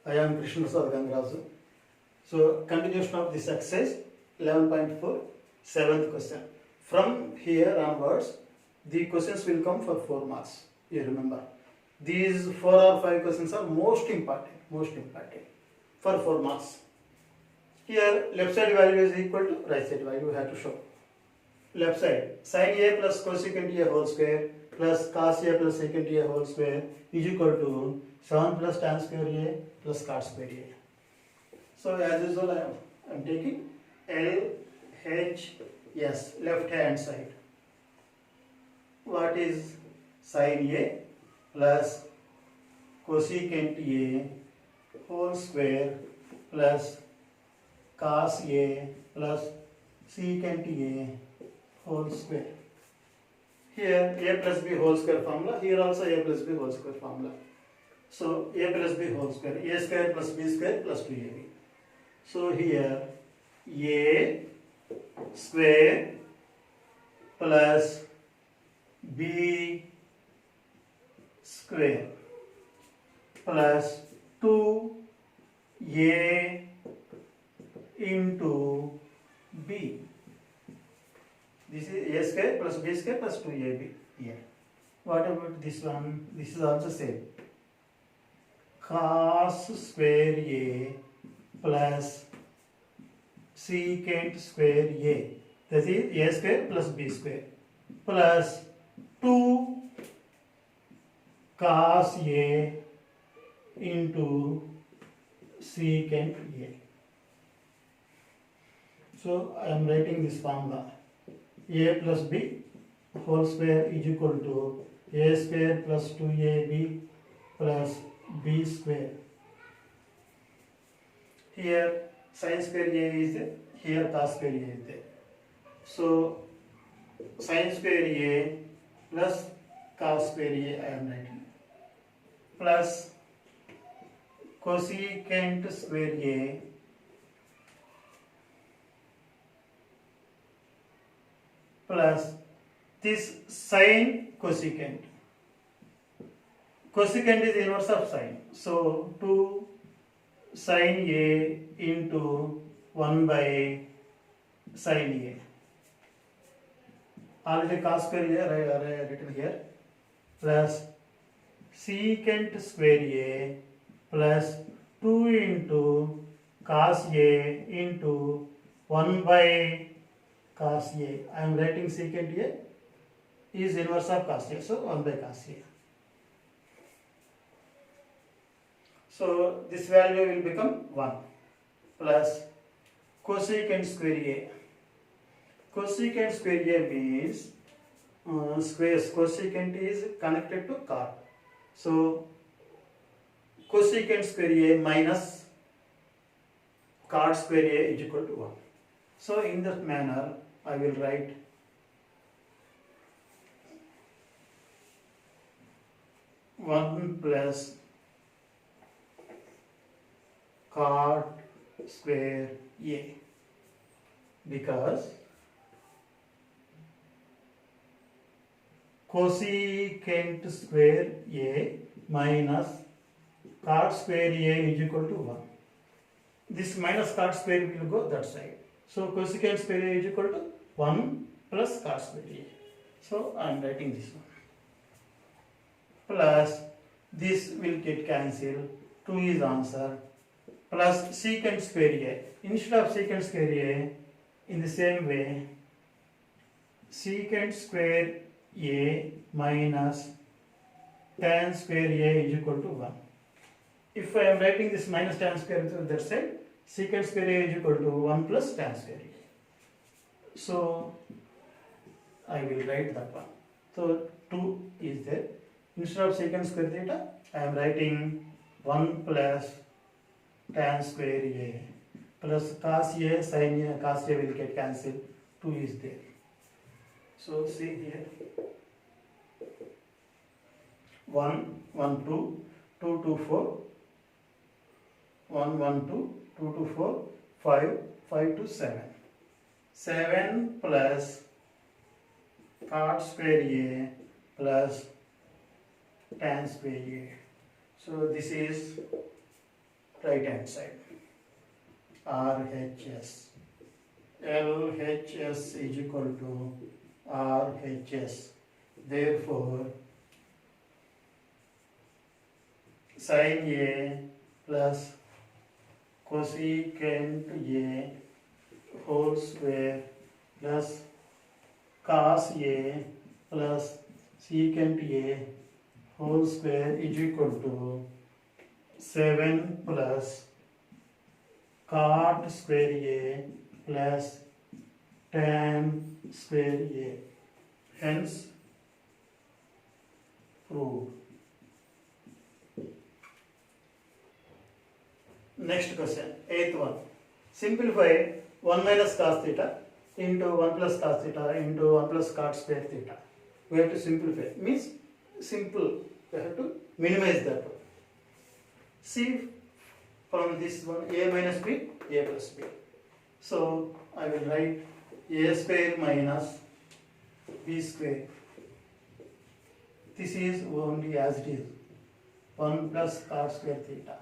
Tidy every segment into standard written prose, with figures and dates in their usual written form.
I am Krishna Prasad Gangaraju. So, continuation of this exercise 11.4, 7th question. From here onwards, the questions will come for 4 marks. You remember. These 4 or 5 questions are most important for 4 marks. Here, left side value is equal to right side value, we have to show. Left side, sin A plus cosecant A whole square plus cos A plus secant A whole square is equal to 7 plus tan square A plus cot square A. So as usual, I am taking LHS, left hand side. What is sin A plus cosecant A whole square plus cos A plus secant A whole square. Here A plus B whole square formula, here also A plus B whole square formula. So A plus B whole square, A square plus B square plus 2AB. So here A square plus B square plus 2A into B. This is A square plus B square plus 2AB here. What about this one? This is also same. Cos square A plus secant square A. That is A square plus B square plus 2 cos A into secant A. So I am writing this formula. A plus B whole square is equal to A square plus 2AB plus B square. Here sin square A is there, here cos square A is there. So sin square A plus cos square A I am writing plus cosecant square A plus this sin cosecant. Cosecant is inverse of sin. So 2 sin A into 1 by sin A. Already cos square A written here plus secant square A plus 2 into cos A into 1 by cos A. I am writing secant A is inverse of cos A, so 1 by cos A. So this value will become 1 plus cosecant square A. Cosecant square A means cosecant is connected to cot. So cosecant square A minus cot square A is equal to 1. So in that manner, I will write one plus cot square A, because cosecant square A minus cot square A is equal to 1. This minus cot square will go that side. So cosecant square A is equal to 1 plus cot square A. So I am writing this one. Plus this will get cancelled. 2 is answer. Plus secant square A. Instead of secant square A, in the same way, secant square A minus tan square A is equal to 1. If I am writing this minus tan square to that side, secant square A is equal to 1 plus tan square A. So I will write that one. So 2 is there. Instead of secant square theta, I am writing 1 plus tan square A plus cos A sin A, cos A will get cancelled. 2 is there. So see here. 1, 1, 2, 2, 2, 4, 1, 1, 2, 2, 2, 4, 5, 5 to 7. 7 plus cot square A plus tan square A. So this is right hand side. RHS. LHS is equal to RHS. Therefore, sin A plus cosecant A whole square plus cos A plus secant A whole square is equal to 7 plus cot square A plus tan square A. Hence, proved. Next question, eighth one. Simplify 1 minus cos theta into 1 plus cos theta into 1 plus cot square theta. We have to simplify. Means simple. We have to minimize that one. See from this one a minus b, a plus b. So I will write a square minus b square. This is only as it is 1 plus cot square theta.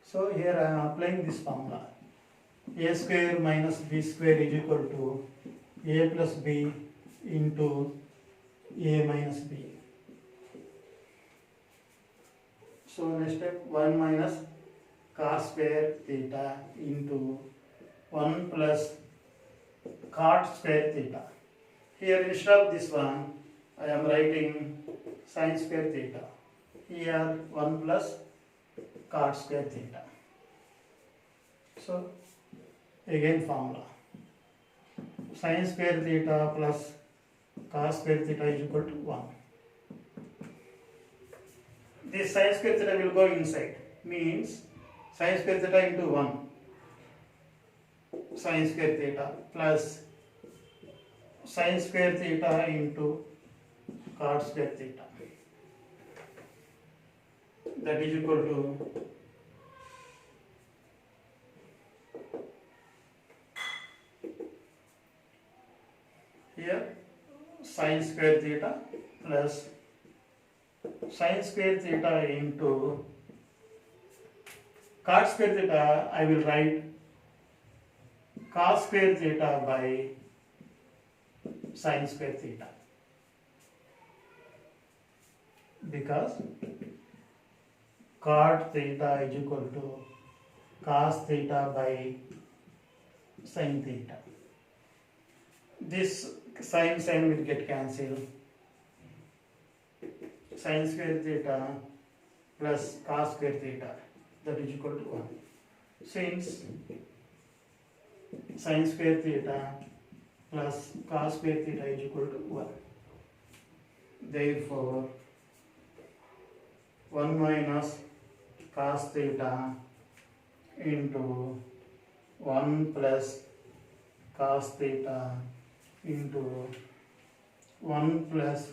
So here I am applying this formula. A square minus b square is equal to a plus b into a minus b. So next step 1 minus cos square theta into 1 plus cot square theta. Here instead of this one I am writing sin square theta. Here 1 plus cot square theta. So again formula. Sin square theta plus cos square theta is equal to 1. This sin square theta will go inside. Means sin square theta into 1. Sin square theta plus sin square theta into cot square theta. That is equal to here sin square theta plus sin square theta into cot square theta. I will write cos square theta by sin square theta, because cot theta is equal to cos theta by sin theta. This sin will get cancelled. Sin square theta plus cos square theta, that is equal to 1. Since sin square theta plus cos square theta is equal to 1, therefore 1 minus cos theta into 1 plus cos theta into 1 plus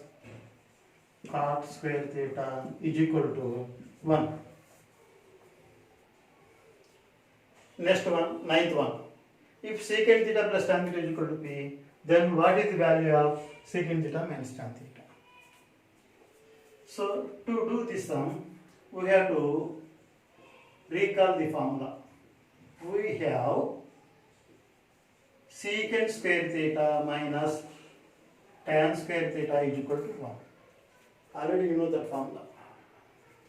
cot square theta is equal to 1. Next one, ninth one. If secant theta plus tan theta is equal to p, then what is the value of secant theta minus tan theta? So to do this sum, we have to recall the formula. We have secant square theta minus tan square theta is equal to 1. Already you know that formula.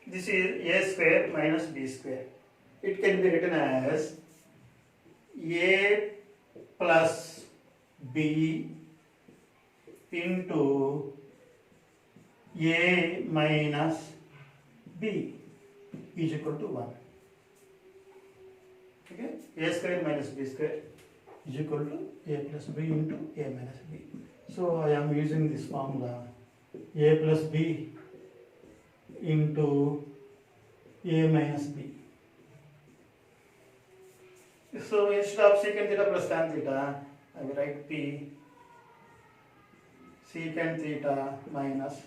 This is a square minus b square. It can be written as a plus b into a minus b is equal to 1. Okay? A square minus b square is equal to a plus b into a minus b. So I am using this formula a plus b into a minus b. So instead of secant theta plus tan theta, I will write p secant theta minus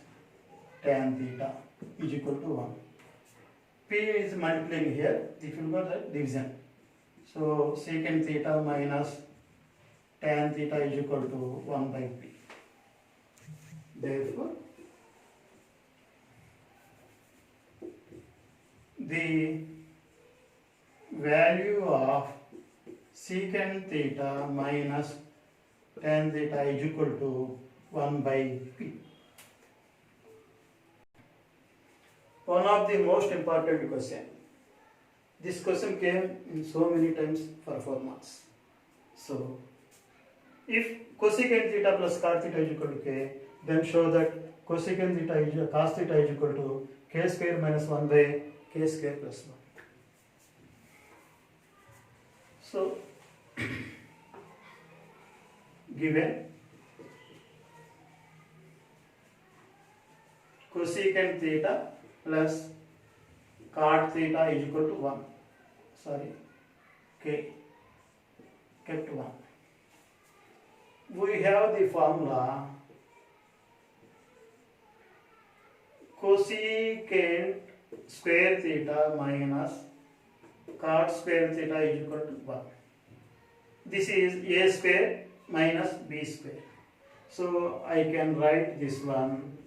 tan theta is equal to 1. P is multiplying here, if you got the division. So secant theta minus tan theta is equal to 1 by p. Therefore, the value of secant theta minus tan theta is equal to 1 by p. One of the most important question. This question came in so many times for 4 months. So, if cosecant theta plus cot theta is equal to k, then show that cosecant theta is cos theta is equal to k square minus 1 by k square plus 1. So, given cosecant theta plus cot theta is equal to 1. Sorry, k kept 1. We have the formula cosecant square theta minus cot square theta is equal to 1. This is a square minus b square. So I can write this one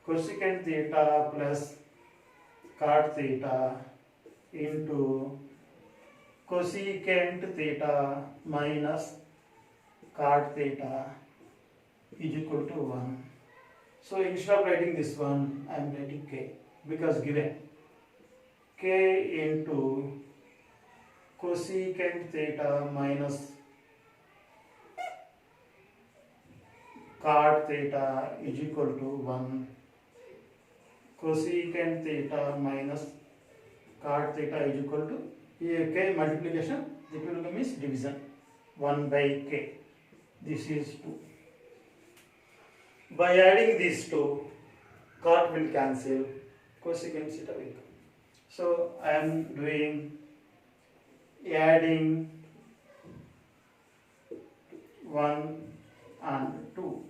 cosecant theta plus cot theta into cosecant theta minus cot theta is equal to 1. So instead of writing this one, I am writing k, because given k into cosecant theta minus cot theta is equal to 1. Cosecant theta minus cot theta is equal to k multiplication, it will become is division 1 by k. This is 2. By adding these two, cot will cancel, cosecant theta will come. So I am doing adding 1 and 2.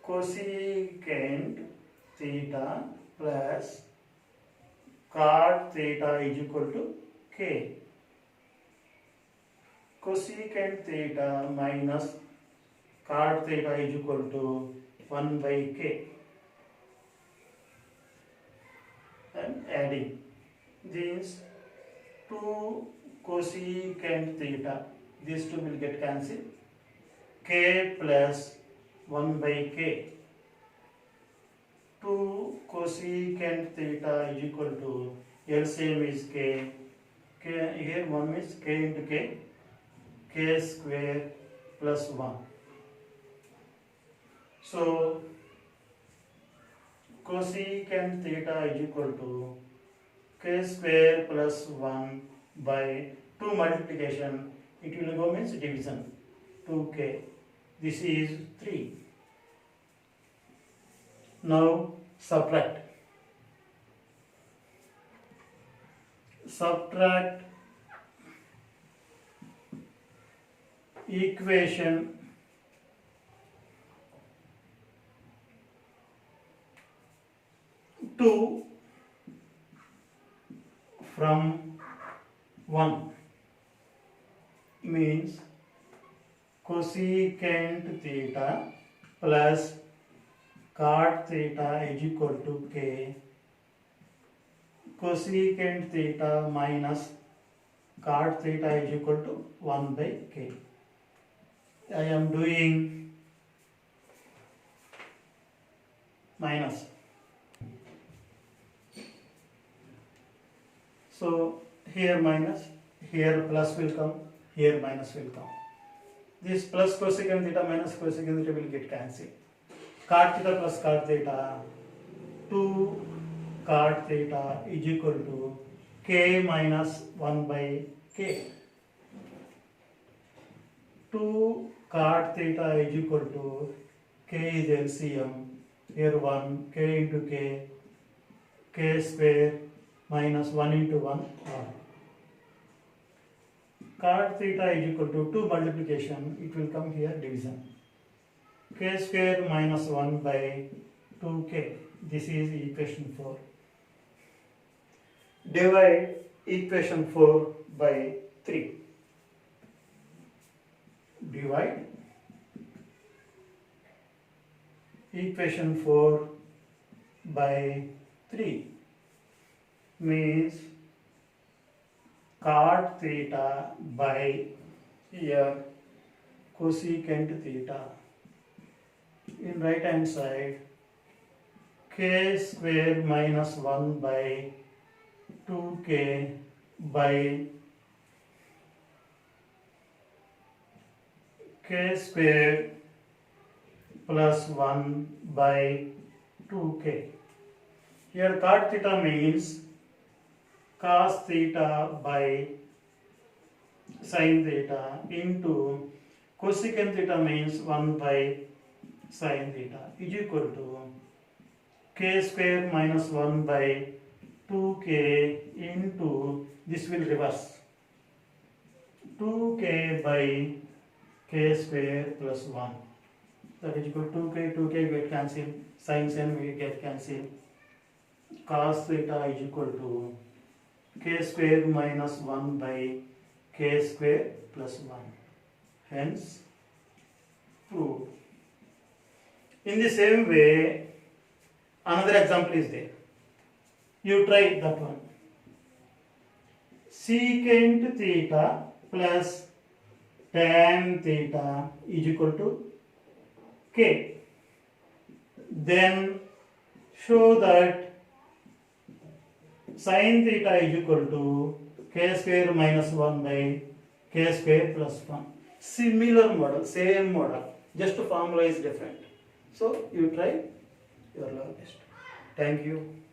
Cosecant theta plus cot theta is equal to k. Cosecant theta minus cot theta is equal to 1 by k. And adding these 2 cosecant theta, these two will get cancelled. K plus 1 by k. 2 cosecant theta is equal to LCM is k. K here 1 means k into k. K square plus 1. So cosecant theta is equal to k square plus 1 by 2 multiplication, it will go means division 2k. This is 3. Now subtract. Subtract equation two from 1 means cosecant theta plus cot theta is equal to k. Cosecant theta minus cot theta is equal to 1 by k. I am doing minus. So here minus, here plus will come, here minus will come. This plus cosecant theta minus cosecant theta will get cancelled. Cot theta plus cot theta, 2 cot theta is equal to k minus 1 by k. 2 cot theta is equal to k is LCM. Here 1 k into k square minus 1 into 1 1. Cot theta is equal to 2 multiplication, it will come here division. K square minus 1 by 2k. This is equation 4. Divide equation 4 by 3. Divide equation 4 by 3. means cot theta by here cosecant theta. In right hand side, k square minus 1 by 2k by k square plus 1 by 2k. Here cot theta means cos theta by sin theta into cosecant theta means 1 by sin theta is equal to k square minus 1 by 2k into, this will reverse, 2k by k square plus 1, that is equal to 2k get cancelled, sin we get cancelled, cos theta is equal to k square minus 1 by k square plus 1, hence proved. In the same way, another example is there. You try that one. Secant theta plus tan theta is equal to k. Then show that sin theta is equal to k square minus 1 by k square plus 1. Similar model, same model, just formula is different. So you try your level best. Thank you.